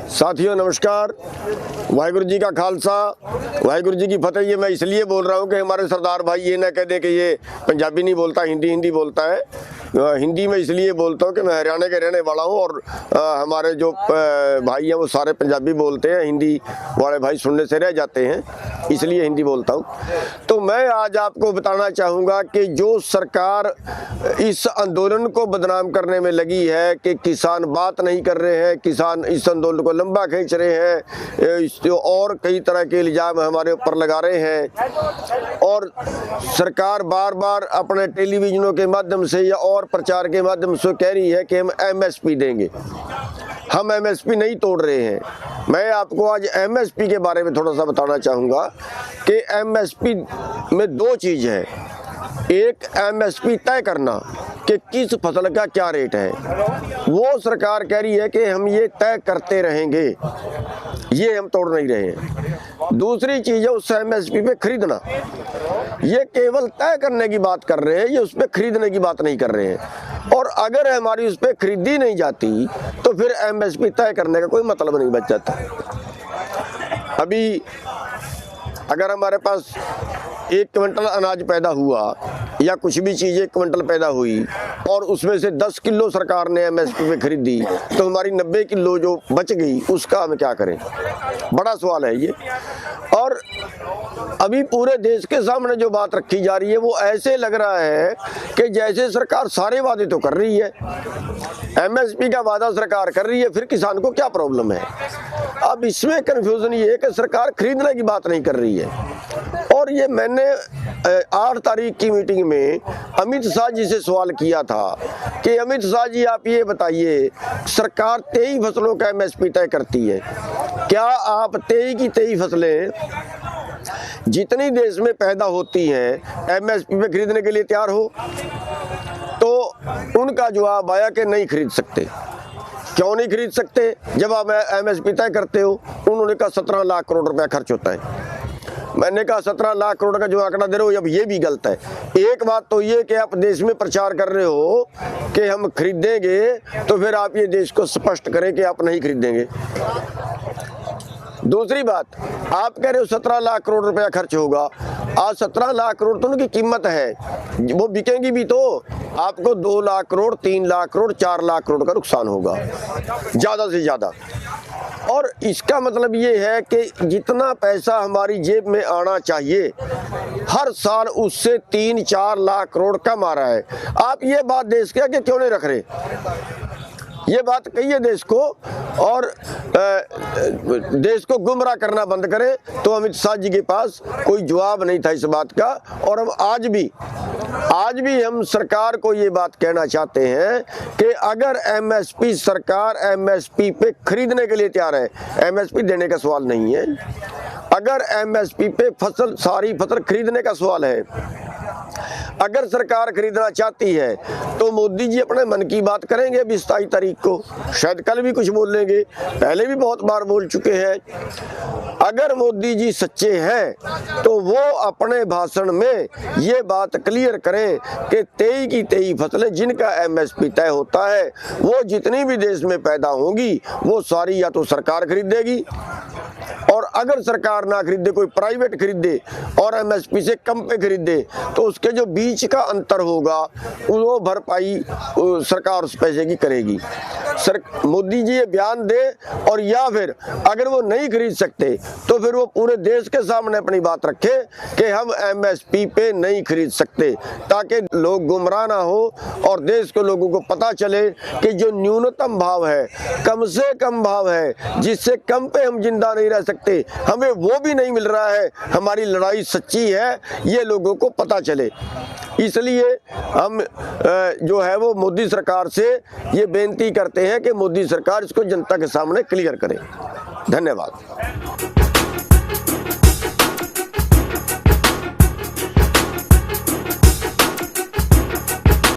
साथियों नमस्कार। वाहिगुरु जी का खालसा, वाहिगुरु जी की फतेह। ये मैं इसलिए बोल रहा हूँ कि हमारे सरदार भाई ये ना कह दे कि ये पंजाबी नहीं बोलता, हिंदी बोलता है। हिंदी में इसलिए बोलता हूँ कि मैं हरियाणा के रहने वाला हूँ और हमारे जो भाई हैं वो सारे पंजाबी बोलते हैं, हिंदी वाले भाई सुनने से रह जाते हैं, इसलिए हिंदी बोलता हूँ। तो मैं आज आपको बताना चाहूँगा कि जो सरकार इस आंदोलन को बदनाम करने में लगी है कि किसान बात नहीं कर रहे हैं, किसान इस आंदोलन को लंबा खींच रहे हैं और कई तरह के इल्जाम हमारे ऊपर लगा रहे हैं, और सरकार बार बार अपने टेलीविजनों के माध्यम से या और प्रचार के माध्यम से कह रही है कि हम एमएसपी देंगे। हम एमएसपी नहीं तोड़ रहे हैं। मैं आपको आज एमएसपी के बारे में थोड़ा सा बताना चाहूँगा कि एमएसपी में दो चीज़ है। एक एमएसपी तय करना कि किस फसल का क्या रेट है, वो सरकार कह रही है कि हम ये तय करते रहेंगे, ये हम तोड़ नहीं रहे हैं। दूसरी चीज़ है उस एमएसपी पे खरीदना। ये केवल तय करने की बात कर रहे हैं, ये उस पर खरीदने की बात नहीं कर रहे हैं। और अगर हमारी उस पर खरीदी नहीं जाती तो फिर एमएसपी तय करने का कोई मतलब नहीं बच जाता। अभी अगर हमारे पास 1 क्विंटल अनाज पैदा हुआ या कुछ भी चीज़ 1 क्विंटल पैदा हुई और उसमें से 10 किलो सरकार ने एमएसपी पे खरीदी, तो हमारी 90 किलो जो बच गई उसका हम क्या करें? बड़ा सवाल है ये। और अभी पूरे देश के सामने जो बात रखी जा रही है वो ऐसे लग रहा है कि जैसे सरकार सारे वादे तो कर रही है, एमएसपी का वादा सरकार कर रही है, फिर किसान को क्या प्रॉब्लम है? अब इसमें कन्फ्यूजन ये है कि सरकार खरीदने की बात नहीं कर रही है। और ये मैंने 8 तारीख की मीटिंग में अमित शाह जी से सवाल किया था कि अमित शाह जी आप ये बताइए, सरकार 23 फसलों का एमएसपी तय करती है, क्या आप 23 की 23 फसलें जितनी देश में पैदा होती हैं एमएसपी पे खरीदने के लिए तैयार हो? तो उनका जवाब आया कि नहीं खरीद सकते। क्यों नहीं खरीद सकते जब आप एमएसपी तय करते हो? उन्होंने कहा 17 लाख करोड़ रुपया खर्च होता है। मैंने कहा 17 लाख करोड़ का जो आंकड़ा दे रहे हो अब ये भी गलत है। एक बात तो ये कि आप देश में प्रचार कर रहे हो कि हम खरीदेंगे, तो फिर आप ये देश को स्पष्ट करें कि आप नहीं खरीदेंगे। दूसरी बात, आप कह रहे हो 17 लाख करोड़ रुपया खर्च होगा। आज 17 लाख करोड़ तो उनकी कीमत है, वो बिकेंगी भी तो आपको 2 लाख करोड़, 3 लाख करोड़, 4 लाख करोड़ का नुकसान होगा ज़्यादा से ज़्यादा। और इसका मतलब ये है कि जितना पैसा हमारी जेब में आना चाहिए हर साल उससे 3-4 लाख करोड़ कम आ रहा है। आप ये बात देश के आगे क्यों नहीं रख रहे? ये बात कहिए देश को, और देश को गुमराह करना बंद करें। तो अमित शाह जी के पास कोई जवाब नहीं था इस बात का। और हम आज भी हम सरकार को ये बात कहना चाहते हैं कि अगर एमएसपी, सरकार एमएसपी पे खरीदने के लिए तैयार है, एमएसपी देने का सवाल नहीं है। अगर एमएसपी पे सारी फसल खरीदने का सवाल है, अगर सरकार खरीदना चाहती है तो मोदी जी अपने मन की बात करेंगे 27 तारीख को, शायद कल भी कुछ बोलेंगे, पहले भी बहुत बार बोल चुके हैं। अगर मोदी जी सच्चे हैं तो वो अपने भाषण में ये बात क्लियर करें कि 23 की 23 फसलें जिनका एमएसपी तय होता है वो जितनी भी देश में पैदा होंगी वो सारी या तो सरकार खरीदेगी, और अगर सरकार ना खरीदे, कोई प्राइवेट खरीदे और एमएसपी से कम पे खरीदे, तो उसके जो बीच का अंतर होगा वो भरपाई सरकार उस पैसे की करेगी। मोदी जी ये बयान दे, और या फिर अगर वो नहीं खरीद सकते तो फिर वो पूरे देश के सामने अपनी बात रखे कि हम एमएसपी पे नहीं खरीद सकते, ताकि लोग गुमराह ना हो और देश के लोगों को पता चले कि जो न्यूनतम भाव है, कम से कम भाव है, जिससे कम पे हम जिंदा नहीं रह सकते, हमें वो भी नहीं मिल रहा है। हमारी लड़ाई सच्ची है, ये लोगों को पता चले। इसलिए हम जो है वो मोदी सरकार से ये बेनती करते हैं कि मोदी सरकार इसको जनता के सामने क्लियर करे। धन्यवाद।